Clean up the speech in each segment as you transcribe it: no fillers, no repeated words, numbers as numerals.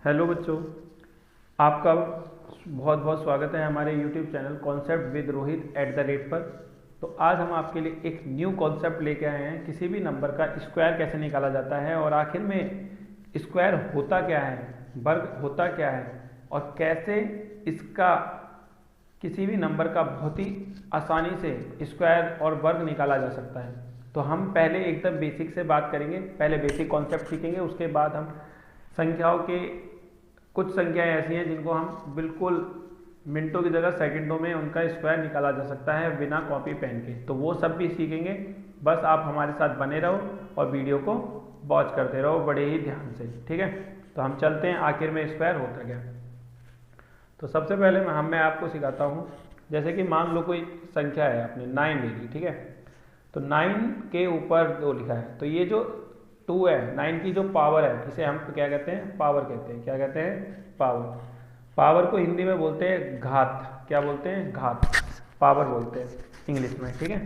Hello बच्चों, आपका बहुत बहुत स्वागत है हमारे YouTube channel concept with Rohit @ पर। तो आज हम आपके लिए एक न्यू कॉन्सेप्ट लेके आए हैं, किसी भी नंबर का स्क्वायर कैसे निकाला जाता है और आखिर में स्क्वायर होता क्या है, वर्ग होता क्या है और कैसे इसका किसी भी नंबर का बहुत ही आसानी से स्क्वायर और वर्ग निकाला जा सकता है। तो हम पहले एकदम बेसिक से बात करेंगे, पहले बेसिक कॉन्सेप्ट सीखेंगे, उसके बाद हम संख्याओं के कुछ संख्याएं ऐसी हैं जिनको हम बिल्कुल मिनटों की जगह सेकंडों में उनका स्क्वायर निकाला जा सकता है बिना कॉपी पेन के। तो वो सब भी सीखेंगे, बस आप हमारे साथ बने रहो और वीडियो को वॉच करते रहो बड़े ही ध्यान से, ठीक है। तो हम चलते हैं आखिर में स्क्वायर होता क्या। तो सबसे पहले मैं आपको सिखाता हूँ। जैसे कि मान लो कोई संख्या है, आपने 9 ले ली, ठीक है। तो 9 के ऊपर 2 लिखा है, तो ये जो 2 है, 9 की जो पावर है, इसे हम क्या कहते हैं, पावर कहते हैं। क्या कहते हैं? पावर। पावर को हिंदी में बोलते हैं घात। क्या बोलते हैं? घात। पावर बोलते हैं इंग्लिश में, ठीक है।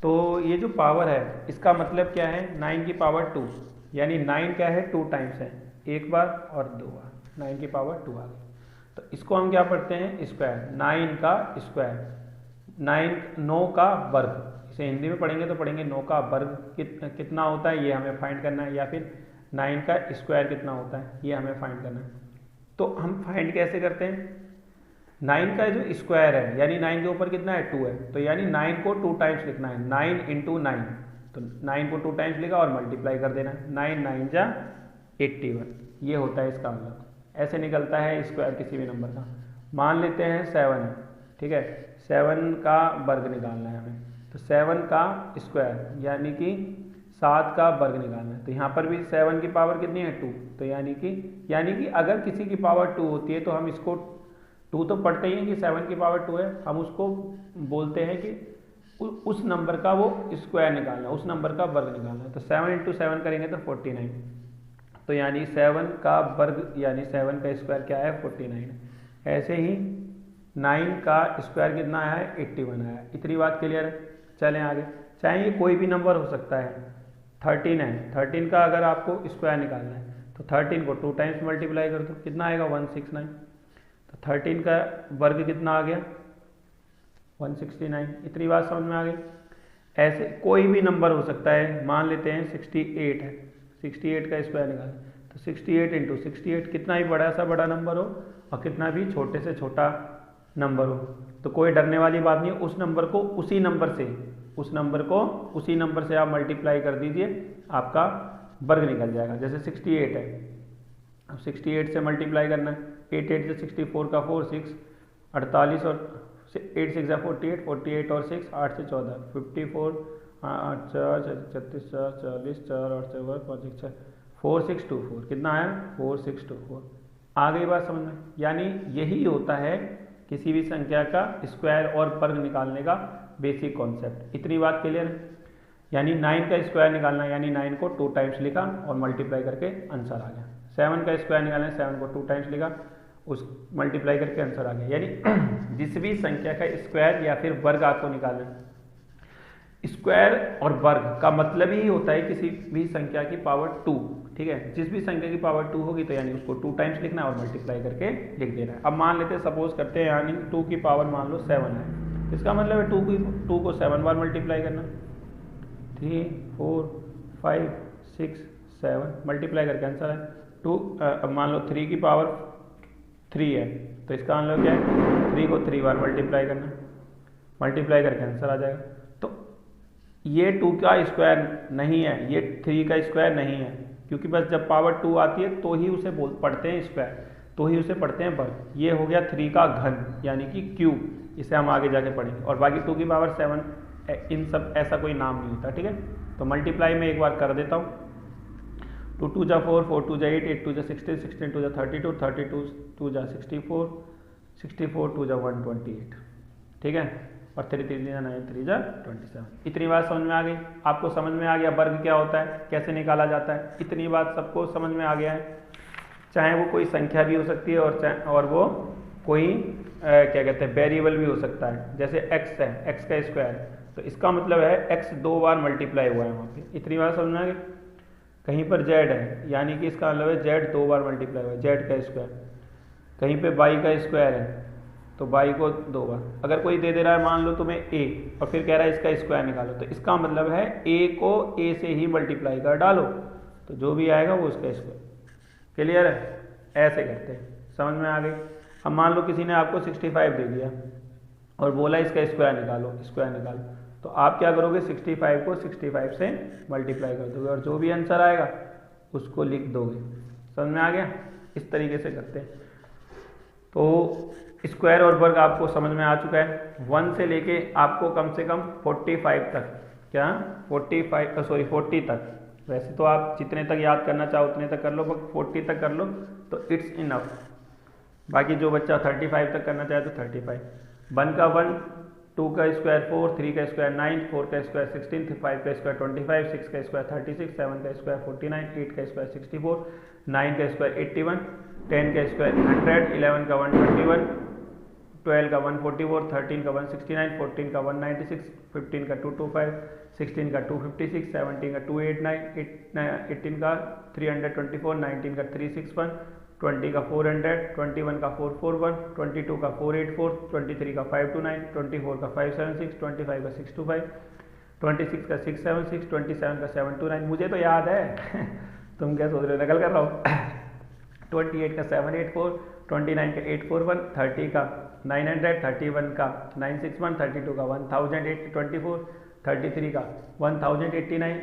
तो ये जो पावर है इसका मतलब क्या है? 9 की पावर 2, यानी 9 क्या है? 2 टाइम्स है, एक बार और 2 बार, 9 की पावर 2 आ गई। तो इसको हम क्या पढ़ते हैं? स्क्वायर। 9 का स्क्वायर, 9 का वर्ग। इसे हिंदी में पढ़ेंगे तो पढ़ेंगे 9 का वर्ग कितना होता है, ये हमें फाइंड करना है, या फिर 9 का स्क्वायर कितना होता है, ये हमें फाइंड करना है। तो हम फाइंड कैसे करते हैं? 9 का जो स्क्वायर है, यानी 9 के ऊपर कितना है? 2 है, तो यानी 9 को 2 टाइम्स लिखना है, 9 × 9। तो 9 को 2 टाइम्स लिखा और मल्टीप्लाई कर देना है, 9 9 जा 81, ये होता है इसका मतलब। ऐसे निकलता है स्क्वायर किसी भी नंबर का। मान लेते हैं 7 है, ठीक है। 7 का वर्ग निकालना है हमें, तो 7 का स्क्वायर यानी कि 7 का वर्ग निकालना है। तो यहाँ पर भी 7 की पावर कितनी है? 2। तो यानी कि अगर किसी की पावर 2 होती है तो हम इसको 2 तो पढ़ते ही हैं कि 7 की पावर 2 है, हम उसको बोलते हैं कि उस नंबर का वो स्क्वायर निकालना है, उस नंबर का वर्ग निकालना है। तो 7 × 7 करेंगे तो 49। तो यानी 7 का वर्ग यानी 7 का स्क्वायर क्या है? 49। ऐसे ही 9 का स्क्वायर कितना आया है? 81 आया है। इतनी बात क्लियर है? चलें आगे। चाहे ये कोई भी नंबर हो सकता है। 13 है, 13 का अगर आपको स्क्वायर निकालना है तो 13 को 2 टाइम्स मल्टीप्लाई कर दो, कितना आएगा? 169। तो 13 का वर्ग कितना आ गया? 169। इतनी बात समझ में आ गई? ऐसे कोई भी नंबर हो सकता है। मान लेते हैं 68 है, 68 का स्क्वायर निकालें तो 68 × 68, कितना भी बड़ा सा बड़ा नंबर हो और कितना भी छोटे से छोटा नंबर हो, तो कोई डरने वाली बात नहीं है। उस नंबर को उसी नंबर से आप मल्टीप्लाई कर दीजिए, आपका वर्ग निकल जाएगा। जैसे 68 है, अब 68 से मल्टीप्लाई करना है, 8 8 से 64 का 4 6 48 और 8 6 48, 48 और 6 8 से 14 54 8 4 36 4 40 4 8 4 5 1 6 4624, कितना आया? 4624। आ गई बात समझ में? यानी यही होता है किसी भी संख्या का स्क्वायर और वर्ग निकालने का बेसिक कॉन्सेप्ट। इतनी बात क्लियर है? यानी 9 का स्क्वायर निकालना, यानी 9 को 2 टाइम्स लिखा और मल्टीप्लाई करके आंसर आ गया। 7 का स्क्वायर निकालना, 7 को 2 टाइम्स लिखा, उस मल्टीप्लाई करके आंसर आ गया। यानी जिस भी संख्या का स्क्वायर या फिर वर्ग आपको निकालना है, स्क्वायर और वर्ग का मतलब ही होता है किसी भी संख्या की पावर 2, ठीक है। जिस भी संख्या की पावर 2 होगी तो यानी उसको 2 टाइम्स लिखना है और मल्टीप्लाई करके लिख देना है। अब मान लेते हैं, सपोज करते हैं, यानी 2 की पावर मान लो 7 है, इसका मतलब है 2 को 7 बार मल्टीप्लाई करना, 3 4 5 6 7 मल्टीप्लाई करके आंसर है 2। अब मान लो 3 की पावर 3 है, तो इसका मतलब क्या है? 3 को 3 बार मल्टीप्लाई करना, मल्टीप्लाई करके आंसर आ जाएगा। तो ये 2 का स्क्वायर नहीं है, ये 3 का स्क्वायर नहीं है, क्योंकि बस जब पावर 2 आती है तो ही उसे पढ़ते हैं स्क्वायर, तो ही उसे पढ़ते हैं वर्ग। ये हो गया 3 का घन यानी कि क्यूब, इसे हम आगे जाके पढ़ेंगे। और बाकी 2 की पावर 7, इन सब ऐसा कोई नाम नहीं होता, ठीक है। तो मल्टीप्लाई में एक बार कर देता हूँ। 2 2 जा 4, 4 2 जा 8, 8 2 जा 16, 16 2 जा 32, 32 2 जा 64, 64 2 जा 128, ठीक है। और 3 3 जा 9, 3 जा 27। इतनी बात समझ में आ गई? आपको समझ में आ गया वर्ग क्या होता है, कैसे निकाला जाता है? इतनी बात सबको समझ में आ गया है? चाहे वो कोई संख्या भी हो सकती है और वो कोई क्या कहते हैं, वेरिएबल भी हो सकता है। जैसे x है, x का स्क्वायर, तो इसका मतलब है x 2 बार मल्टीप्लाई हुआ है वहाँ पे। इतनी बात समझ में आ गई? कहीं पर जेड है यानी कि इसका मतलब है जेड 2 बार मल्टीप्लाई हुआ जेड का स्क्वायर। कहीं पे वाई का स्क्वायर है तो वाई को 2 बार। अगर कोई दे रहा है मान लो तुम्हें ए और फिर कह रहा है इसका स्क्वायर निकालो, तो इसका मतलब है ए को ए से ही मल्टीप्लाई कर डालो, तो जो भी आएगा वो उसका स्क्वायर। क्लियर है? ऐसे करते हैं, समझ में आ गई। अब मान लो किसी ने आपको 65 दे दिया और बोला इसका स्क्वायर निकालो, स्क्वायर निकालो, तो आप क्या करोगे 65 को 65 से मल्टीप्लाई कर दोगे और जो भी आंसर आएगा उसको लिख दोगे। समझ में आ गया? इस तरीके से करते हैं। तो स्क्वायर और वर्ग आपको समझ में आ चुका है। 1 से लेके आपको कम से कम 45 तक, क्या 40 तक, वैसे तो आप जितने तक याद करना चाहो उतने तक कर लो, बट 40 तक कर लो तो इट्स इनफ। बाकी जो बच्चा 35 तक करना चाहे तो 35। 1 का 1, 2 का स्क्वायर 4, 3 का स्क्वायर 9, 4 का स्क्वायर 16, 5 का स्क्वायर 25, 6 का स्क्वायर 36, 7 का स्क्वायर 49, 8 का स्क्वायर 64, 9 का स्क्वायर 81, 10 का स्क्वायर 100, 11 का 121, 12 का 144, 13 का 169, 14 का 196, 15 का 225, 16 का 256, 17 का 289, 18 का 324, 19 का 361, 20 का 400, 21 का 441, 22 का 484, 23 का 529, 24 का 576, 25 का 625, 26 का 676, 27 का 729। मुझे तो याद है तुम क्या सोच रहे हो, नकल कर रहा हो। 28 का 784, 29 का 841, 30 का 900, 31 का 961, 32 का 1024, 33 का 1089,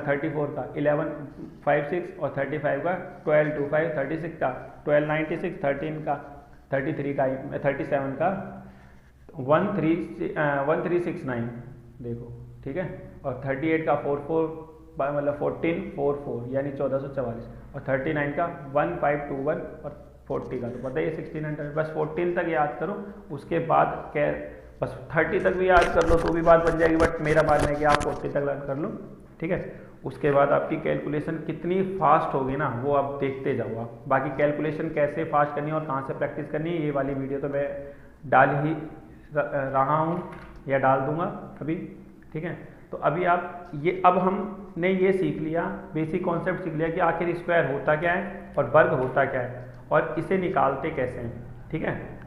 34 का 1156 और 35 का 1225, 36 का 1296, 13 का 33 का 37 का 1369 देखो, ठीक है। और 38 का 44 मतलब 1444 यानी 1444 और 39 का 1521 और 40 का तो पता है 1600। बस 14 तक याद करो, उसके बाद क्या बस 30 तक भी याद कर लो तो भी बात बन जाएगी, बट मेरा मानना है कि आप 40 तक याद कर लो, ठीक है। उसके बाद आपकी कैलकुलेशन कितनी फास्ट होगी ना वो आप देखते जाओ। आप बाकी कैलकुलेशन कैसे फास्ट करनी है और कहाँ से प्रैक्टिस करनी है ये वाली वीडियो तो मैं डाल ही रहा हूँ या डाल दूंगा अभी, ठीक है। तो अभी आप ये अब हमने ये सीख लिया, बेसिक कॉन्सेप्ट सीख लिया कि आखिर स्क्वायर होता क्या है और वर्ग होता क्या है और इसे निकालते कैसे हैं, ठीक है।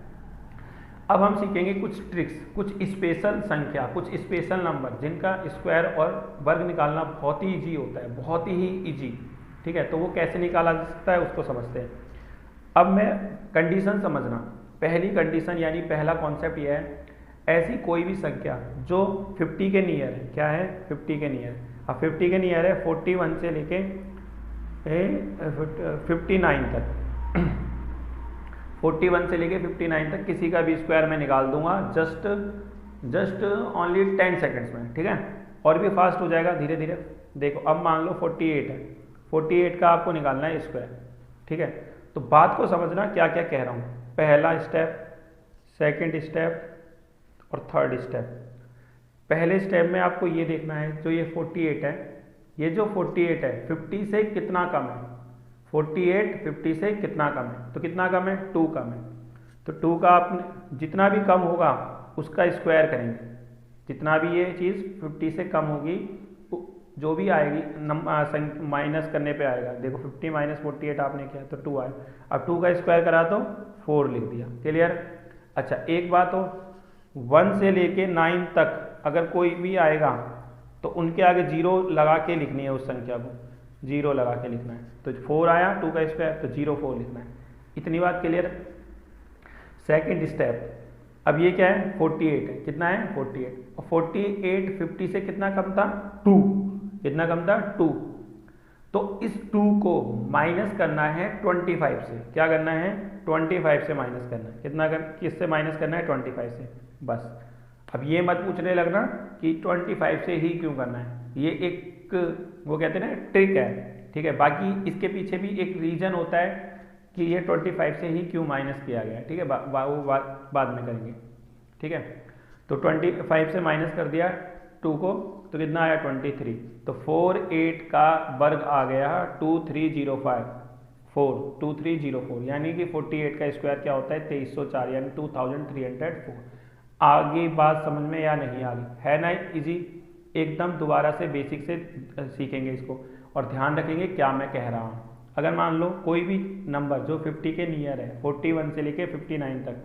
अब हम सीखेंगे कुछ ट्रिक्स, कुछ स्पेशल संख्या, कुछ स्पेशल नंबर जिनका स्क्वायर और वर्ग निकालना बहुत ही ईजी होता है, बहुत ही ईजी, ठीक है। तो वो कैसे निकाला जा सकता है उसको समझते हैं। अब मैं कंडीशन समझना, पहली कंडीशन यानी पहला कॉन्सेप्ट यह है, ऐसी कोई भी संख्या जो 50 के नियर है, क्या है 50 के नियर। अब 50 के नियर है 41 से लेके 59 तक 41 से लेके 59 तक किसी का भी स्क्वायर मैं निकाल दूंगा जस्ट ओनली 10 सेकेंड्स में, ठीक है। और भी फास्ट हो जाएगा धीरे धीरे। देखो अब मान लो 48 है, 48 का आपको निकालना है स्क्वायर, ठीक है। तो बात को समझना क्या क्या कह रहा हूँ, पहला स्टेप, सेकंड स्टेप और थर्ड स्टेप। पहले स्टेप में आपको ये देखना है जो ये 48 है, ये जो 48 है 50 से कितना कम है, 48 50 से कितना कम है, तो कितना कम है 2 कम है। तो 2 का आपने जितना भी कम होगा उसका स्क्वायर करेंगे, जितना भी ये चीज़ 50 से कम होगी जो भी आएगी माइनस करने पे आएगा। देखो 50 माइनस 48 आपने किया तो 2 आए, अब 2 का स्क्वायर करा तो 4 लिख दिया, क्लियर। अच्छा एक बात हो, 1 से लेके 9 तक अगर कोई भी आएगा तो उनके आगे 0 लगा के लिखनी है, उस संख्या को 0 लगा के लिखना है। तो 4 आया 2 का स्क्वायर तो 04 लिखना है, इतनी बात क्लियर। सेकंड स्टेप, अब ये क्या है 48 है, कितना है 48 और 48 50 से कितना कम था 2, कितना कम था 2। तो इस 2 को माइनस करना है 25 से, क्या करना है 25 से माइनस करना है, किससे माइनस करना है 25 से, बस। अब ये मत पूछने लगना कि 25 से ही क्यों करना है, ये एक वो कहते हैं ना ट्रिक है, ठीक है। बाकी इसके पीछे भी एक रीजन होता है कि ये 25 से ही क्यों माइनस किया गया, ठीक है, वो बाद में करेंगे, ठीक है। तो 25 से माइनस कर दिया 2 को तो कितना आया 23, तो 48 का वर्ग आ गया 2305, 2304 यानी कि 48 का स्क्वायर क्या होता है 2304 यानी 2304। आगे बात समझ में या नहीं आ गई है ना, इजी एकदम। दोबारा से बेसिक से सीखेंगे इसको। और ध्यान रखेंगे क्या मैं कह रहा हूँ। अगर मान लो कोई भी नंबर जो 50 के नियर है, 41 से लेके 59 तक,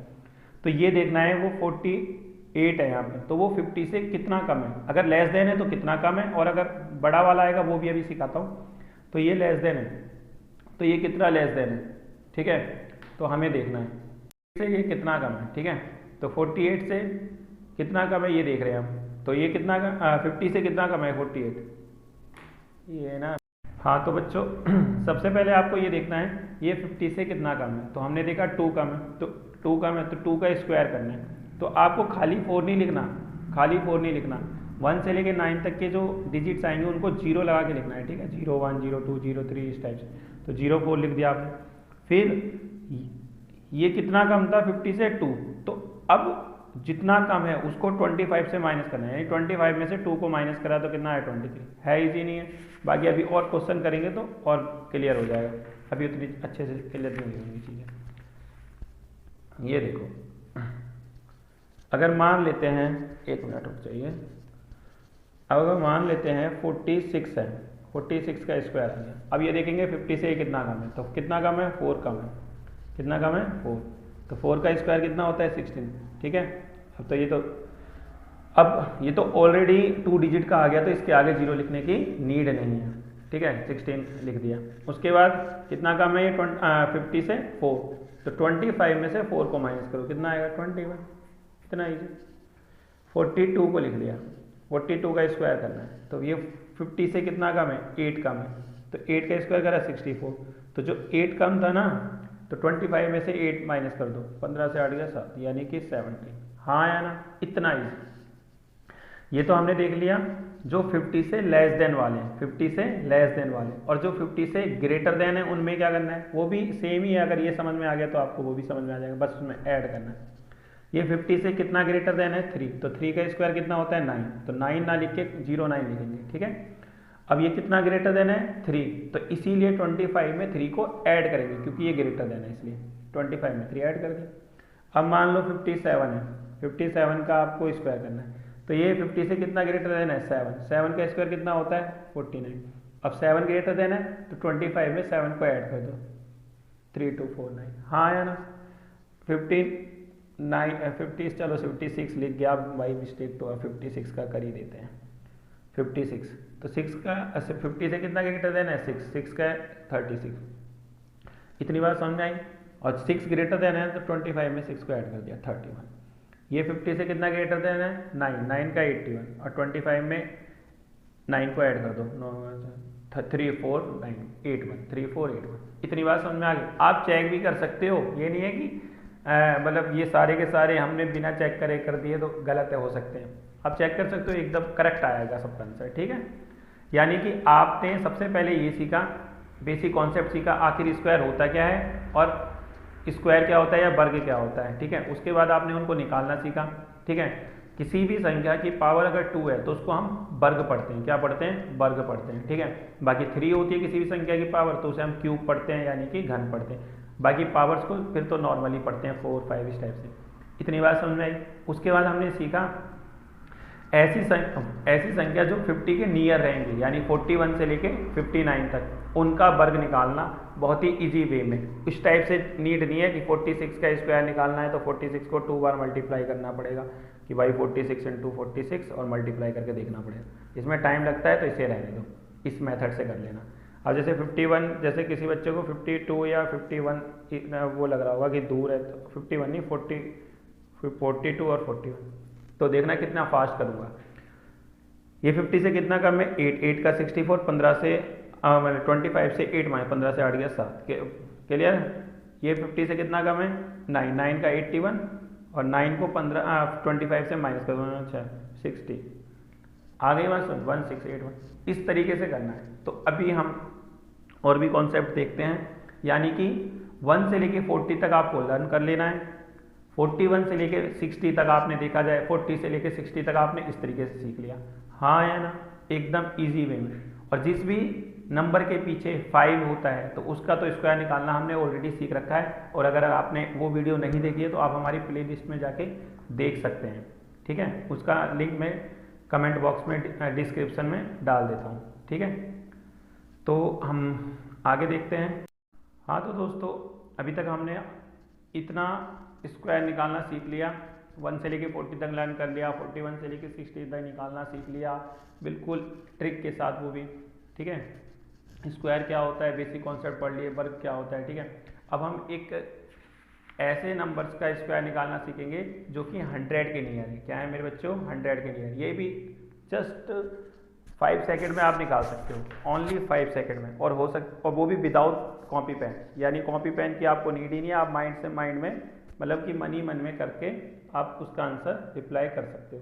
तो ये देखना है वो 48 है यहाँ पे, तो वो 50 से कितना कम है। अगर लेस देन है तो कितना कम है, और अगर बड़ा वाला आएगा वो भी अभी सिखाता हूँ। तो ये लेस देन है, तो ये कितना लेस देन है, ठीक है। तो हमें देखना है से ये कितना कम है, ठीक है। तो 48 से कितना कम है ये देख रहे हैं हम। तो ये कितना 50 से कितना कम है 48, ये ना। हाँ तो बच्चों सबसे पहले आपको ये देखना है ये 50 से कितना कम है। तो हमने देखा 2 कम है, तो 2 कम है तो 2 का स्क्वायर करना है। तो आपको खाली 4 नहीं लिखना, खाली 4 नहीं लिखना, 1 से लेके 9 तक के जो डिजिट्स आएंगे उनको 0 लगा के लिखना है, ठीक है। 0 1 0 2 0 3 इस टाइप से। तो 0 4 लिख दिया आपने। फिर ये कितना कम था 50 से 2, तो अब जितना कम है उसको 25 से माइनस करना है, यानी 25 में से 2 को माइनस करा तो कितना है 23 है। इजी नहीं है, बाकी अभी और क्वेश्चन करेंगे तो और क्लियर हो जाएगा, अभी उतनी अच्छे से क्लियर नहीं होंगी चीज़ें। ये देखो, अगर मान लेते हैं, एक मिनट रुक जाइए, अब अगर मान लेते हैं 46 है, 46 का स्क्वायर आ गया। अब ये देखेंगे 50 से ये कितना कम है, तो कितना कम है 4 कम है, कितना कम है 4, तो 4 का स्क्वायर कितना होता है 16, ठीक है। अब ये तो ऑलरेडी 2 डिजिट का आ गया, तो इसके आगे 0 लिखने की नीड नहीं है, ठीक है। 16 लिख दिया। उसके बाद कितना कम है ये 50 से 4, तो 25 में से 4 को माइनस करो, कितना आएगा 21, इतना ईजी। 42 को लिख लिया, 42 का स्क्वायर करना है, तो ये 50 से कितना कम है 8 कम है, तो 8 का स्क्वायर करा 64, तो जो 8 कम था ना, तो 25 में से 8 माइनस कर दो, 15 से 8 गया 7, यानी कि 70। हाँ या ना, इतना ही। ये तो हमने देख लिया जो 50 से लेस देन वाले हैं, 50 से लेस देन वाले, और जो 50 से ग्रेटर देन है उनमें क्या करना है, वो भी सेम ही है। अगर ये समझ में आ गया तो आपको वो भी समझ में आ जाएगा, बस उसमें ऐड करना है। ये 50 से कितना ग्रेटर देन है 3, तो 3 का स्क्वायर कितना होता है 9, तो 9 ना लिख के 09 लिखेंगे, ठीक है। अब ये कितना ग्रेटर देन है 3, तो इसीलिए 25 में 3 को ऐड करेंगे, क्योंकि ये ग्रेटर देन है इसलिए 25 में 3 ऐड कर दिया। अब मान लो 57 है, 57 का आपको स्क्वायर करना है, तो ये 50 से कितना ग्रेटर देन है 7, 7 का स्क्वायर कितना होता है 49। अब 7 ग्रेटर देन है तो 25 में 7 को ऐड कर दो, 3249। हाँ या ना, 50 चलो 56 लिख गया, बाई मिस्टेक तो 56 का कर ही देते हैं 56, तो 6 का 50 से कितना ग्रेटर देन है 6, 6 का 36। इतनी बात समझ में आई। और 6 ग्रेटर देन है तो 25 में 6 को ऐड कर दिया 31। ये 50 से कितना ग्रेटर देन है 9, 9 का 81, और 25 में 9 को ऐड कर दो, 3481। इतनी बात समझ में आ गई। आप चेक भी कर सकते हो, ये नहीं है कि मतलब ये सारे के सारे हमने बिना चेक करे कर दिए तो गलत हो सकते हैं। आप चेक कर सकते हो, एकदम करेक्ट आएगा सबका आंसर, ठीक है। यानी कि आपने सबसे पहले ये सीखा, बेसिक कॉन्सेप्ट सीखा, आखिर स्क्वायर होता क्या है और स्क्वायर क्या होता है या वर्ग क्या होता है, ठीक है। उसके बाद आपने उनको निकालना सीखा, ठीक है। किसी भी संख्या की पावर अगर 2 है तो उसको हम वर्ग पढ़ते हैं, क्या पढ़ते हैं, वर्ग पढ़ते हैं, ठीक है। बाकी 3 होती है किसी भी संख्या की पावर, तो उसे हम क्यूब पढ़ते हैं, यानी कि घन पढ़ते हैं। बाकी पावर्स को फिर तो नॉर्मली पढ़ते हैं 4 5 इस टाइप से। इतनी बात समझ में आई। उसके बाद हमने सीखा ऐसी संख्या जो 50 के नियर रहेंगी, यानी 41 से लेके 59 तक, उनका वर्ग निकालना बहुत ही इजी वे में। इस टाइप से नीड नहीं है कि 46 का स्क्वायर निकालना है तो 46 को 2 बार मल्टीप्लाई करना पड़ेगा कि भाई 46 × 46 और मल्टीप्लाई करके देखना पड़ेगा, इसमें टाइम लगता है, तो इसे रहने दो, इस मेथड से कर लेना। अब जैसे 51, जैसे किसी बच्चे को 52 या 51 वो लग रहा होगा कि दूर है, तो 51 नहीं 42 और 41, तो देखना कितना फास्ट करूँगा। ये 50 से कितना कम है 8, 8 का 64, 15 से 25 से 8 माइनस 15 से 8 गया 7, क्लियर। ये 50 से कितना कम है 9, 9 का 81, और 9 को 25 से माइनस कर दो, अच्छा 60 आ गई बात, 1681। इस तरीके से करना है। तो अभी हम और भी कॉन्सेप्ट देखते हैं, यानी कि 1 से लेके 40 तक आपको लर्न कर लेना है। 41 से लेके 60 तक आपने देखा जाए, 40 से लेके 60 तक आपने इस तरीके से सीख लिया, हाँ या ना, एकदम इजी वे में। और जिस भी नंबर के पीछे 5 होता है तो उसका तो स्क्वायर निकालना हमने ऑलरेडी सीख रखा है, और अगर आपने वो वीडियो नहीं देखी है तो आप हमारी प्लेलिस्ट में जाके देख सकते हैं, ठीक है। उसका लिंक मैं कमेंट बॉक्स में डिस्क्रिप्शन में डाल देता हूँ, ठीक है। तो हम आगे देखते हैं। हाँ तो दोस्तों, अभी तक हमने इतना स्क्वायर निकालना सीख लिया, 1 से लेके 40 तक लर्न कर लिया, 41 से लेके 60 तक निकालना सीख लिया, बिल्कुल ट्रिक के साथ वो भी, ठीक है। स्क्वायर क्या होता है, बेसिक कॉन्सेप्ट पढ़ लिए, वर्ग क्या होता है, ठीक है। अब हम एक ऐसे नंबर्स का स्क्वायर निकालना सीखेंगे जो कि 100 के नियर है। क्या है मेरे बच्चों, 100 के नियर। ये भी जस्ट 5 सेकंड में आप निकाल सकते हो, ओनली 5 सेकंड में, और और वो भी विदाउट कॉपी पेन, यानी कॉपी पेन की आपको नीड ही नहीं है। आप माइंड में मतलब कि मन ही मन में करके आप उसका आंसर रिप्लाई कर सकते हो।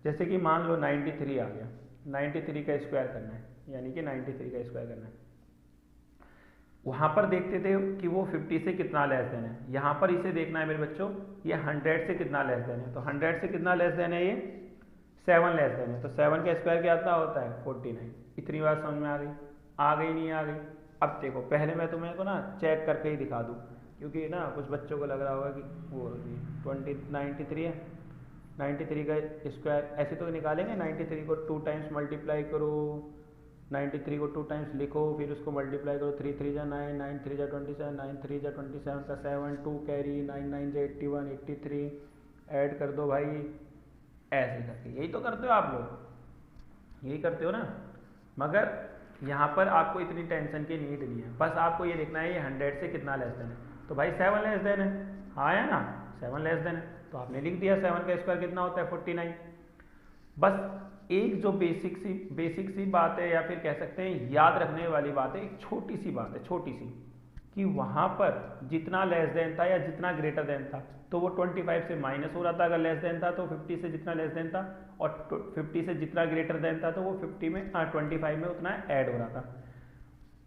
जैसे कि मान लो 93 आ गया, 93 का स्क्वायर करना है, यानी कि 93 का स्क्वायर करना है। वहाँ पर देखते थे कि वो 50 से कितना लेस देन है, यहाँ पर इसे देखना है मेरे बच्चों, ये 100 से कितना लेस देन है। तो 100 से कितना लेस देन है, ये 7 लेस देन है। तो 7 का स्क्वायर क्या आता होता है, 49। इतनी बात समझ में आ गई नहीं आ गई। अब देखो, पहले मैं तुम्हें को ना चेक करके ही दिखा दूँ, क्योंकि ना कुछ बच्चों को लग रहा होगा कि वो 93 है, 93 का स्क्वायर ऐसे तो निकालेंगे। 93 को 2 टाइम्स मल्टीप्लाई करो, 93 को 2 टाइम्स लिखो, फिर उसको मल्टीप्लाई करो, 3 3 जा 9, 9 3 जा 27, 9 3 जा 27 का 7, 2 कैरी, 9 9 जा 81, 83 ऐड कर दो भाई, ऐसे करके। यही तो करते हो आप लोग, यही करते हो ना। मगर यहाँ पर आपको इतनी टेंशन की नीड नहीं है, बस आपको ये देखना है ये 100 से कितना लेस देन है। तो भाई 7 लेस देन है, हाँ है ना, 7 लेस देन है, तो आपने लिख दिया 7 का स्क्वायर कितना होता है, 49। बस एक जो बेसिक सी बात है, या फिर कह सकते हैं याद रखने वाली बात है, एक छोटी सी बात है, छोटी सी, कि वहाँ पर जितना लेस देन था या जितना ग्रेटर देन था, तो वो 25 से माइनस हो रहा था। अगर लेस देन था तो 50 से जितना लेस देन था, और 50 से जितना ग्रेटर देन था तो वो 50 में 25 में उतना ऐड हो रहा था।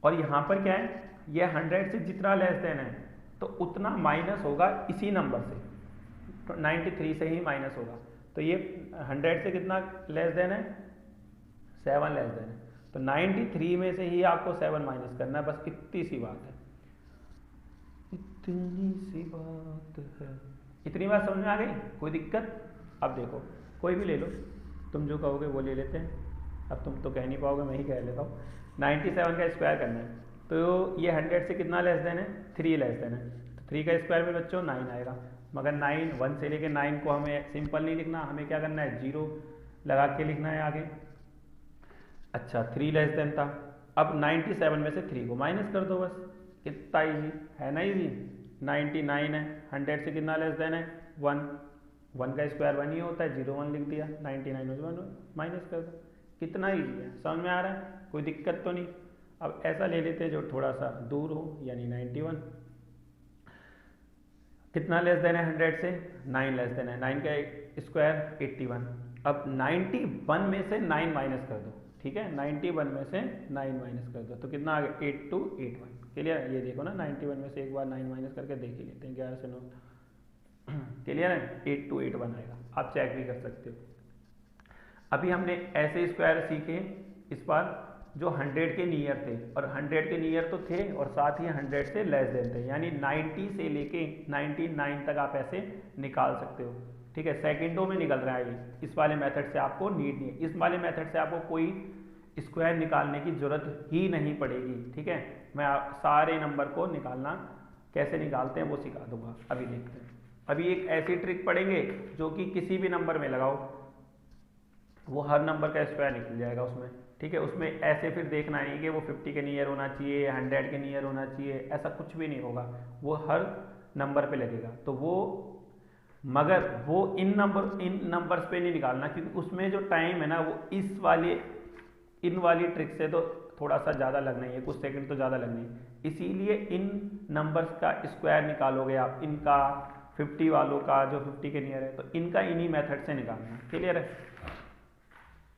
और यहाँ पर क्या है, ये 100 से जितना लेस देन है तो उतना माइनस होगा इसी नंबर से, तो 93 से ही माइनस होगा। तो ये 100 से कितना लेस देन है, 7 लेस देन है। तो 93 में से ही आपको 7 माइनस करना है, बस इतनी सी बात है, इतनी सी बात है। इतनी बात समझ में आ गई, कोई दिक्कत? अब देखो, कोई भी ले लो, तुम जो कहोगे वो ले लेते हैं। अब तुम तो कह नहीं पाओगे, मैं ही कह लेता हूँ। 97 का स्क्वायर करना है, तो ये 100 से कितना लेस देन है, 3 लेस देन है। तो 3 का स्क्वायर में बच्चों 9 आएगा, मगर 9 1 से लेके 9 को हमें सिंपल नहीं लिखना, हमें क्या करना है, 0 लगा के लिखना है आगे। अच्छा, 3 लेस देन था, अब 97 में से 3 को माइनस कर दो, बस कितना ईजी है ना, ईजी। 99 है, 100 से कितना लेस देन है, 1 का स्क्वायर 1 ही होता है, 0 1 लिख दिया, 99 में 1 माइनस कर दो। कितना ईजी है, समझ में आ रहा है, कोई दिक्कत तो नहीं। अब ऐसा ले लेते हैं जो थोड़ा सा दूर हो, यानी 91। कितना लेस देन है 100 से, 9 लेस देन है, 9 का स्क्वायर 81। अब 91 में से 9 माइनस कर दो, ठीक है, 91 में से 9 माइनस कर दो, तो कितना आ गया, 8281। क्लियर? ये देखो ना, 91 में से एक बार 9 माइनस करके देख ही लेते हैं, 11 से 9, क्लियर है, 8281 आएगा, आप चेक भी कर सकते हो। अभी हमने ऐसे स्क्वायर सीखे इस बार जो 100 के नियर थे, और 100 के नियर तो थे और साथ ही 100 से लेस देन थे, यानी 90 से लेके 99 तक आप ऐसे निकाल सकते हो, ठीक है। सेकंडों में निकल रहा है ये, इस वाले मेथड से आपको नीड नहीं है, इस वाले मेथड से आपको कोई स्क्वायर निकालने की जरूरत ही नहीं पड़ेगी, ठीक है। मैं सारे नंबर को निकालना कैसे निकालते हैं वो सिखा दूंगा, अभी देखते हैं। अभी एक ऐसी ट्रिक पढ़ेंगे जो कि किसी भी नंबर में लगाओ, वो हर नंबर का स्क्वायर निकल जाएगा उसमें, ठीक है। उसमें ऐसे फिर देखना नहीं कि वो 50 के नियर होना चाहिए, 100 के नियर होना चाहिए, ऐसा कुछ भी नहीं होगा, वो हर नंबर पे लगेगा। तो वो, मगर वो इन नंबर्स पे नहीं निकालना, क्योंकि उसमें जो टाइम है ना, वो इन वाली ट्रिक से तो थोड़ा सा ज़्यादा लगना ही है, कुछ सेकंड तो ज़्यादा लगना ही। इसीलिए इन नंबर्स का स्क्वायर निकालोगे आप, इनका 50 वालों का जो 50 के नियर है, तो इनका इन्हीं मेथड से निकालना, क्लियर है।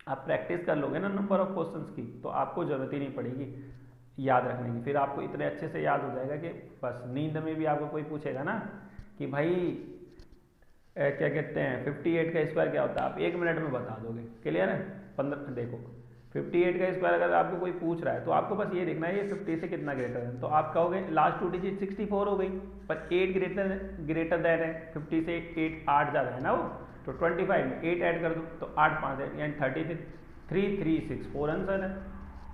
आप प्रैक्टिस कर लोगे ना नंबर ऑफ क्वेश्चंस की, तो आपको ज़रूरत ही नहीं पड़ेगी याद रखने की, फिर आपको इतने अच्छे से याद हो जाएगा कि बस नींद में भी आपको कोई पूछेगा ना कि भाई क्या कहते हैं 58 का स्क्वायर क्या होता है, आप 1 मिनट में बता दोगे, क्लियर है। 15 देखो 58 का स्क्वायर अगर आपको कोई पूछ रहा है तो आपको बस ये देखना है ये 50 से कितना ग्रेटर है, तो आप कहोगे लास्ट 2 डिजिट 64 हो गई, पर 8 ग्रेटर देन है, 50 से 8 ज़्यादा है ना वो, तो 25 में 8 ऐड कर दो, तो 8 5 है, यानी 33 3 3 6 4 आंसर है,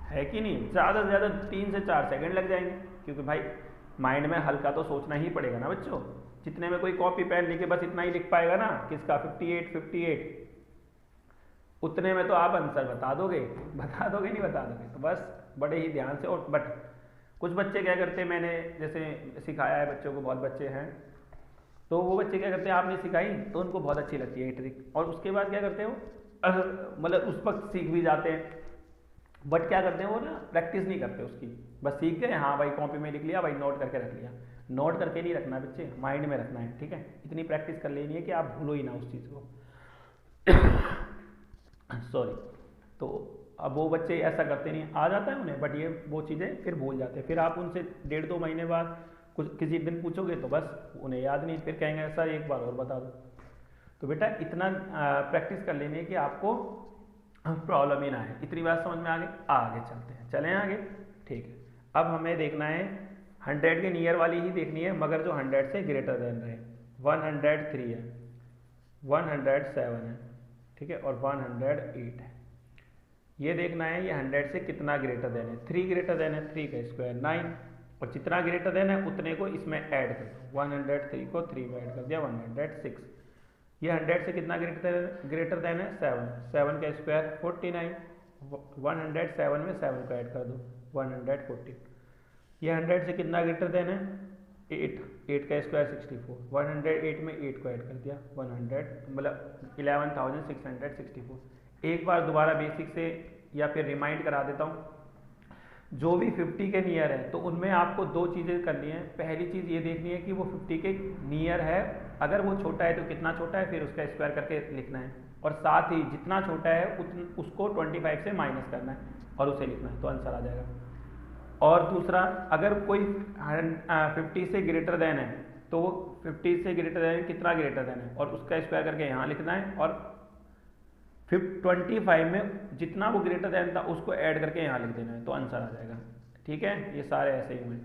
है कि नहीं? ज़्यादा से ज़्यादा 3 से 4 सेकंड लग जाएंगे, क्योंकि भाई माइंड में हल्का तो सोचना ही पड़ेगा ना बच्चों। जितने में कोई कॉपी पेन लेके बस इतना ही लिख पाएगा ना, किसका 58 58, उतने में तो आप आंसर बता दोगे नहीं बता दोगे। तो बस बड़े ही ध्यान से। और बट कुछ बच्चे क्या करते हैं, मैंने जैसे सिखाया है बच्चों को, बहुत बच्चे हैं, तो वो बच्चे क्या करते हैं, आपने सिखाई तो उनको बहुत अच्छी लगती है ये ट्रिक, और उसके बाद क्या करते हैं वो मतलब उस वक्त सीख भी जाते हैं, बट क्या करते हैं वो ना प्रैक्टिस नहीं करते उसकी, बस सीख गए, हाँ भाई कॉपी में लिख लिया भाई, नोट करके रख लिया। नोट करके नहीं रखना बच्चे, माइंड में रखना है, ठीक है। इतनी प्रैक्टिस कर लेनी है कि आप भूलो ही ना उस चीज़ को। सॉरी। तो अब वो बच्चे ऐसा करते नहीं, आ जाता है उन्हें, बट ये वो चीज़ें फिर भूल जाते हैं। फिर आप उनसे 1.5-2 महीने बाद कुछ किसी दिन पूछोगे तो बस उन्हें याद नहीं, फिर कहेंगे सर एक बार और बता दो। तो बेटा इतना प्रैक्टिस कर लेनी है कि आपको प्रॉब्लम ही ना है। इतनी बात समझ में आ गई? आगे चलते हैं, चलें आगे, ठीक है। अब हमें देखना है 100 के नियर वाली ही देखनी है, मगर जो 100 से ग्रेटर देन रहे। 103 है, 107 है, ठीक है, और 108 है। ये देखना है ये 100 से कितना ग्रेटर देन है। 3 ग्रेटर देन है, 3 का स्क्वायर 9, और जितना ग्रेटर देन है उतने को इसमें ऐड कर दो। 103 को 3 में ऐड कर दिया, 106। ये 100 से कितना ग्रेटर देन है? 7। 7 का स्क्वायर 49, 107 में 7 को ऐड कर दो, 114। ये 100 से कितना ग्रेटर देन है? 8। 8 का स्क्वायर 64, 108 में 8 को ऐड कर दिया, 100 मतलब 11,664। एक बार दोबारा बेसिक से या फिर रिमाइंड करा देता हूँ। जो भी 50 के नियर है तो उनमें आपको 2 चीज़ें करनी है। पहली चीज़ ये देखनी है कि वो 50 के नियर है, अगर वो छोटा है तो कितना छोटा है, फिर उसका स्क्वायर करके लिखना है, और साथ ही जितना छोटा है उसको 25 से माइनस करना है और उसे लिखना है, तो आंसर आ जाएगा। और दूसरा, अगर कोई 50 से ग्रेटर देन है तो वो 50 से ग्रेटर देन कितना ग्रेटर देन है, और उसका स्क्वायर करके यहाँ लिखना है, और 25 में जितना वो ग्रेटर देन था उसको ऐड करके यहाँ लिख देना है, तो आंसर आ जाएगा, ठीक है। ये सारे ऐसे ही हुए।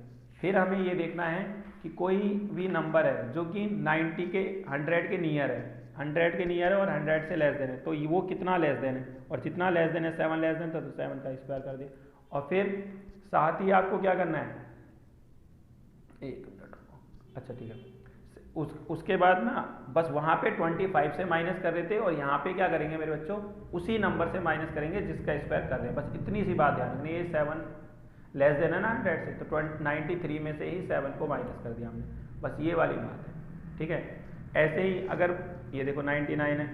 फिर हमें ये देखना है कि कोई भी नंबर है जो कि 90 के 100 के नियर है, 100 के नियर है और 100 से लेस देन है, तो वो कितना लेस देन है, और जितना लेस देन है 7 लेस देन था तो 7 का स्क्वायर कर दिया। और फिर साथ ही आपको क्या करना है, एक मिनट, अच्छा ठीक है, उसके बाद ना बस वहाँ पे 25 से माइनस कर रहे थे, और यहाँ पे क्या करेंगे मेरे बच्चों, उसी नंबर से माइनस करेंगे जिसका स्क्वायर कर रहे हैं। बस इतनी सी बात ध्यान रखनी है। 7 लेस देन है ना 100 से, तो 93 में से ही 7 को माइनस कर दिया हमने, बस ये वाली बात है, ठीक है। ऐसे ही अगर ये देखो 99 है,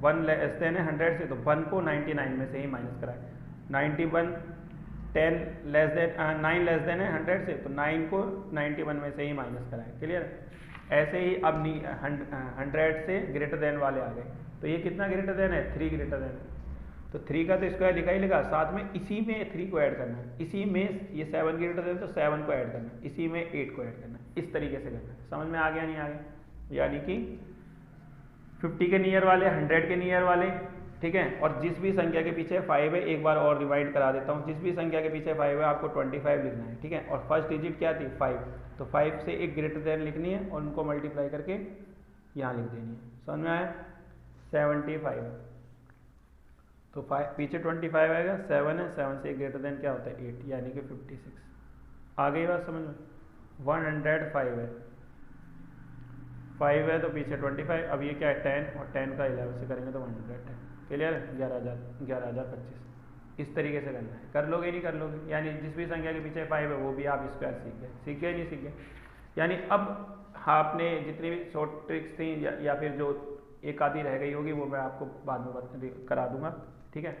1 लेस देन है 100 से, तो 1 को 99 में से ही माइनस कराए। 91 10 लेस देन 9 लेस देन है 100 से, तो 9 को 91 में से ही माइनस कराएं। क्लियर? ऐसे ही अब 100 से ग्रेटर देन वाले आ गए, तो ये कितना ग्रेटर देन है? 3 ग्रेटर देन है, तो 3 का तो स्क्वायर लिखा ही लिखा, साथ में इसी में 3 को ऐड करना है, इसी में ये 7 ग्रेटर देन तो 7 को ऐड करना है, इसी में 8 को ऐड करना है, इस तरीके से करना है। समझ में आ गया नहीं आ गया? यानी कि 50 के नियर वाले, 100 के नियर वाले, ठीक है। और जिस भी संख्या के पीछे 5 है, एक बार और रिवाइड करा देता हूँ, जिस भी संख्या के पीछे 5 है आपको 25 लिखना है, ठीक है। और फर्स्ट डिजिट क्या थी? 5, तो 5 से एक ग्रेटर देन लिखनी है और उनको मल्टीप्लाई करके यहाँ लिख देनी है। समझ में आया? 75, तो 5 पीछे 25 आएगा, 7 है, 7 से एक ग्रेटर देन क्या होता है? 8, यानी कि 56। आ गई बात समझ में? 105 है, 5 है तो पीछे 25, अब ये क्या है? 10, और 10 का 11 से करेंगे तो 110। क्लियर? 11,025। इस तरीके से करना है। कर लोगे नहीं कर लोगे? यानी जिस भी संख्या के पीछे 5 है वो भी आप स्क्वायर सीख गए नहीं सीख गए? यानी अब आपने जितनी भी शॉर्ट ट्रिक्स थी या फिर जो एक आधी रह गई होगी वो मैं आपको बाद में करा दूंगा, ठीक है।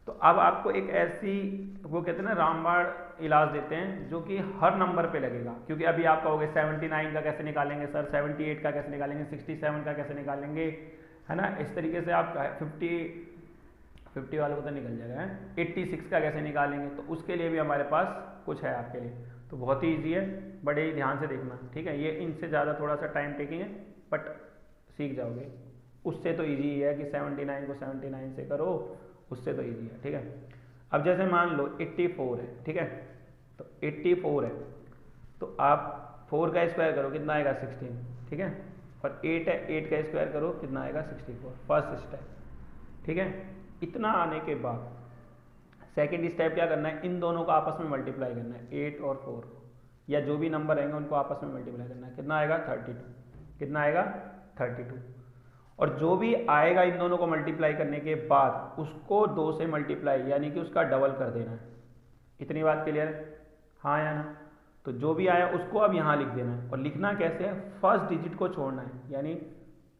तो अब आपको एक ऐसी, वो कहते हैं ना रामबाण इलाज देते हैं जो कि हर नंबर पे लगेगा। क्योंकि अभी आप कहोगे 79 का कैसे निकालेंगे सर, 78 का कैसे निकालेंगे, 67 का कैसे निकालेंगे, है ना। इस तरीके से आप 50 वालों को तो निकल जाएगा, 86 का कैसे निकालेंगे, तो उसके लिए भी हमारे पास कुछ है आपके लिए। तो बहुत ही ईजी है, बड़े ही ध्यान से देखना, ठीक है। ये इनसे ज़्यादा थोड़ा सा टाइम टेकिंग है, बट सीख जाओगे। उससे तो ईजी ही है कि 79 को 79 से करो, उससे तो ईजी है, ठीक है। अब जैसे मान लो 84 है, ठीक है, तो 84 है तो आप 4 का स्क्वायर करो कितना आएगा? 16, ठीक है। और 8 है, 8 का स्क्वायर करो कितना आएगा? 64, फर्स्ट स्टेप, ठीक है। इतना आने के बाद सेकेंड स्टेप क्या करना है, इन दोनों को आपस में मल्टीप्लाई करना है, 8 और 4 या जो भी नंबर रहेंगे उनको आपस में मल्टीप्लाई करना है। कितना आएगा 32, कितना आएगा 32। और जो भी आएगा इन दोनों को मल्टीप्लाई करने के बाद उसको 2 से मल्टीप्लाई यानी कि उसका डबल कर देना है। इतनी बात क्लियर है, हाँ या ना? तो जो भी आया उसको अब यहाँ लिख देना है। और लिखना कैसे है, फर्स्ट डिजिट को छोड़ना है, यानी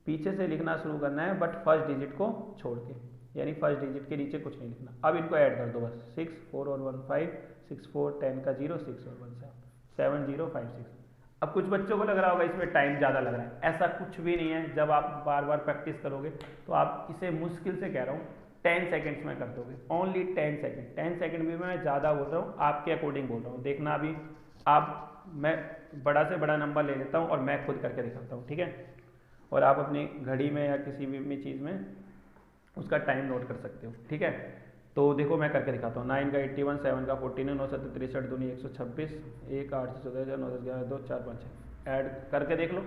पीछे से लिखना शुरू करना है बट फर्स्ट डिजिट को छोड़ के, यानी फर्स्ट डिजिट के नीचे कुछ नहीं लिखना। अब इनको ऐड कर दो बस, 6 4 और 1 5 6 4 10 का 0 6 और 1 7 7 0 5 6। अब कुछ बच्चों को लग रहा होगा इसमें टाइम ज़्यादा लग रहा है, ऐसा कुछ भी नहीं है। जब आप बार बार प्रैक्टिस करोगे तो आप इसे मुश्किल से कह रहा हूँ 10 सेकेंड्स में कर दोगे, ओनली 10 सेकेंड। 10 सेकेंड भी मैं ज़्यादा बोल रहा हूँ, आपके अकॉर्डिंग बोल रहा हूँ। देखना अभी आप, मैं बड़ा से बड़ा नंबर ले लेता हूँ और मैं खुद करके दिखाता हूँ, ठीक है? और आप अपनी घड़ी में या किसी भी चीज़ में उसका टाइम नोट कर सकते हो, ठीक है? तो देखो मैं करके दिखाता हूँ। 9 का 81, 7 का 49, 9 7 63 दूनी 126, 1 8 14 9 10 11 2 4 5 6 ऐड करके देख लो।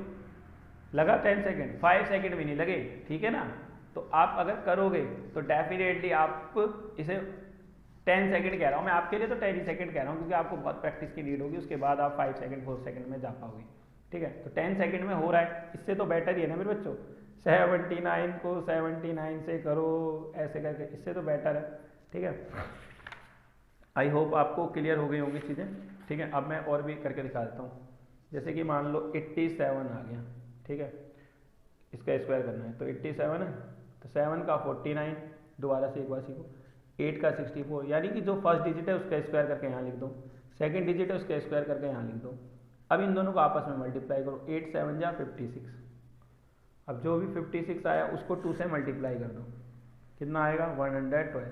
लगा 10 सेकेंड, 5 सेकेंड भी नहीं लगे, ठीक है ना? तो आप अगर करोगे तो डेफिनेटली आप इसे 10 सेकेंड कह रहा हूँ मैं आपके लिए, तो 10 ही सेकेंड कह रहा हूँ क्योंकि आपको बहुत प्रैक्टिस की नीड होगी। उसके बाद आप 5 सेकेंड 4 सेकेंड में जा पाओगे, ठीक है? तो 10 सेकेंड में हो रहा है, इससे तो बेटर ही है ना मेरे बच्चों। 79 को 79 से करो ऐसे करके, इससे तो बेटर है, ठीक है? आई होप आपको क्लियर हो गई होंगी चीज़ें, ठीक है? अब मैं और भी करके दिखा देता हूँ। जैसे कि मान लो 87 आ गया, ठीक है? इसका स्क्वायर करना है तो 87 है, तो 7 का 49, दोबारा से एक बार सीखो, 8 का 64, यानी कि जो फर्स्ट डिजिट है उसका स्क्वायर करके यहाँ लिख दो, सेकंड डिजिट है उसका स्क्वायर करके यहाँ लिख दो। अब इन दोनों को आपस में मल्टीप्लाई करो, 8 7 जा 56। अब जो भी 56 आया उसको 2 से मल्टीप्लाई कर दो, कितना आएगा 112,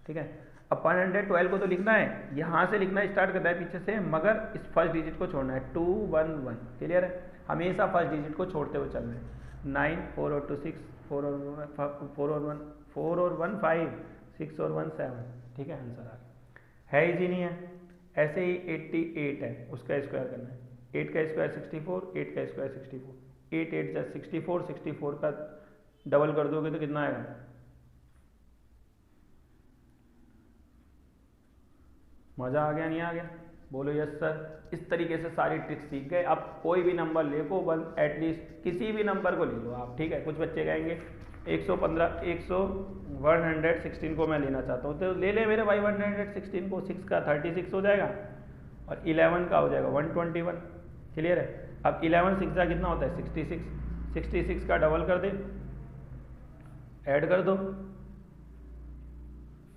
ठीक है? अब 112 को तो लिखना है, यहाँ से लिखना स्टार्ट करना है पीछे से, मगर इस फर्स्ट डिजिट को छोड़ना है, 2 1 1, क्लियर है? हमेशा फर्स्ट डिजिट को छोड़ते हुए चलना है। 9 4 और 2 6, 4 और 1 4 और 1 5 6 और 1 7, ठीक है? आंसर आ गया। है इजी नहीं है? ऐसे ही 88 है, उसका स्क्वायर करना है, 8 का स्क्वायर 64, 8 का स्क्वायर 64, 8 8 जा 64, 64 का डबल कर दोगे तो कितना आएगा? मज़ा आ गया नहीं आ गया? बोलो यस सर। इस तरीके से सारी ट्रिक्स सीख गए। अब कोई भी नंबर ले को, बस एटलीस्ट किसी भी नंबर को ले लो आप, ठीक है? कुछ बच्चे कहेंगे 115 116 को मैं लेना चाहता हूँ, तो ले ले मेरे भाई 116 को। 6 का 36 हो जाएगा और 11 का हो जाएगा 121, क्लियर है? अब 11 6 का कितना होता है 66, 66 का डबल कर दे, ऐड कर दो,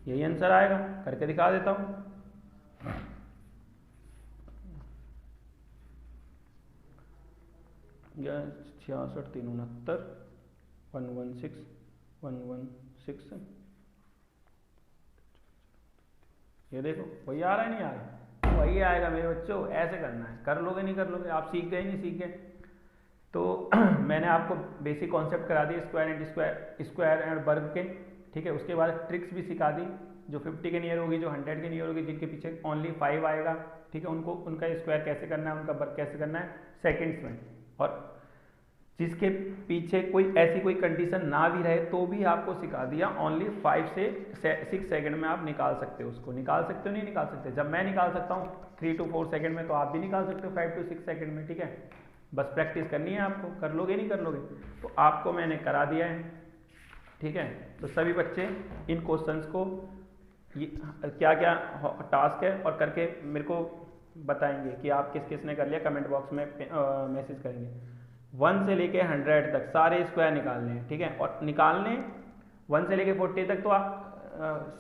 यही आंसर आएगा। करके दिखा देता हूँ। या 66 3 69 116 116, ये देखो वही आ रहा है नहीं आ रहा? वही आएगा मेरे बच्चों, ऐसे करना है। कर लोगे नहीं कर लोगे? आप सीख गए नहीं सीख गए? तो मैंने आपको बेसिक कॉन्सेप्ट करा दिए स्क्वायर एंड वर्ग के, ठीक है? उसके बाद ट्रिक्स भी सिखा दी, जो 50 के नियर होगी, जो 100 के नियर होगी, जिनके पीछे ओनली 5 आएगा, ठीक है? उनको उनका स्क्वायर कैसे करना है, उनका वर्ग कैसे करना है सेकेंड्स में। और जिसके पीछे कोई कंडीशन ना भी रहे तो भी आपको सिखा दिया, ओनली 5 से 6 सेकंड में आप निकाल सकते हो। उसको निकाल सकते हो नहीं निकाल सकते? जब मैं निकाल सकता हूँ 3 to 4 सेकंड में, तो आप भी निकाल सकते हो 5 to 6 सेकंड में, ठीक है? बस प्रैक्टिस करनी है आपको। कर लोगे नहीं कर लोगे? तो आपको मैंने करा दिया है, ठीक है? तो सभी बच्चे इन क्वेश्चंस को क्या क्या टास्क है और करके मेरे को बताएंगे कि आप किस किस ने कर लिया। कमेंट बॉक्स में मैसेज करेंगे। 1 से लेके 100 तक सारे स्क्वायर निकालने हैं, ठीक है? और निकालने 1 से लेके 40 तक तो आप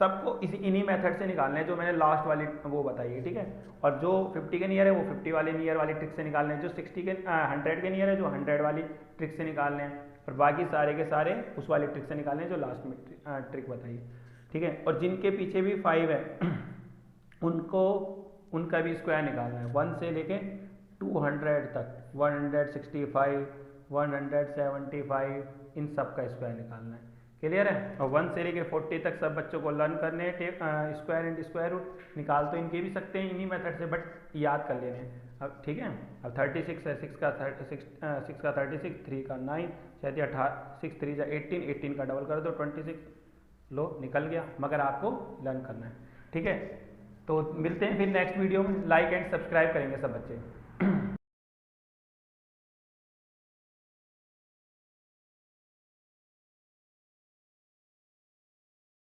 सबको इन्हीं मेथड से निकालने हैं जो मैंने लास्ट वाली वो बताई है, ठीक है? और जो 50 के नियर है वो 50 वाले नियर वाली ट्रिक से निकालने हैं, जो 100 के नियर है जो 100 वाली ट्रिक से निकालने हैं, और बाकी सारे के सारे उस वाली ट्रिक से निकालने हैं जो लास्ट में ट्रिक बताई है, ठीक है? और जिनके पीछे भी 5 है उनको उनका भी स्क्वायर निकालना है 1 से लेके 200 तक, 165 175, इन सब का स्क्वायर निकालना है, क्लियर है? और 1 से लेके 40 तक सब बच्चों को लर्न करने हैं स्क्वायर एंड स्क्वायर रूट। निकाल तो इनके भी सकते हैं इन्हीं मेथड से, बट याद कर लेने हैं अब, ठीक है? अब 36 है, 6 का 36, 3 का 9, 6 3 18, 18 का डबल कर दो 26, लो निकल गया। मगर आपको लर्न करना है। ठीक है, तो मिलते हैं फिर नेक्स्ट वीडियो में। लाइक एंड सब्सक्राइब करेंगे सब बच्चे।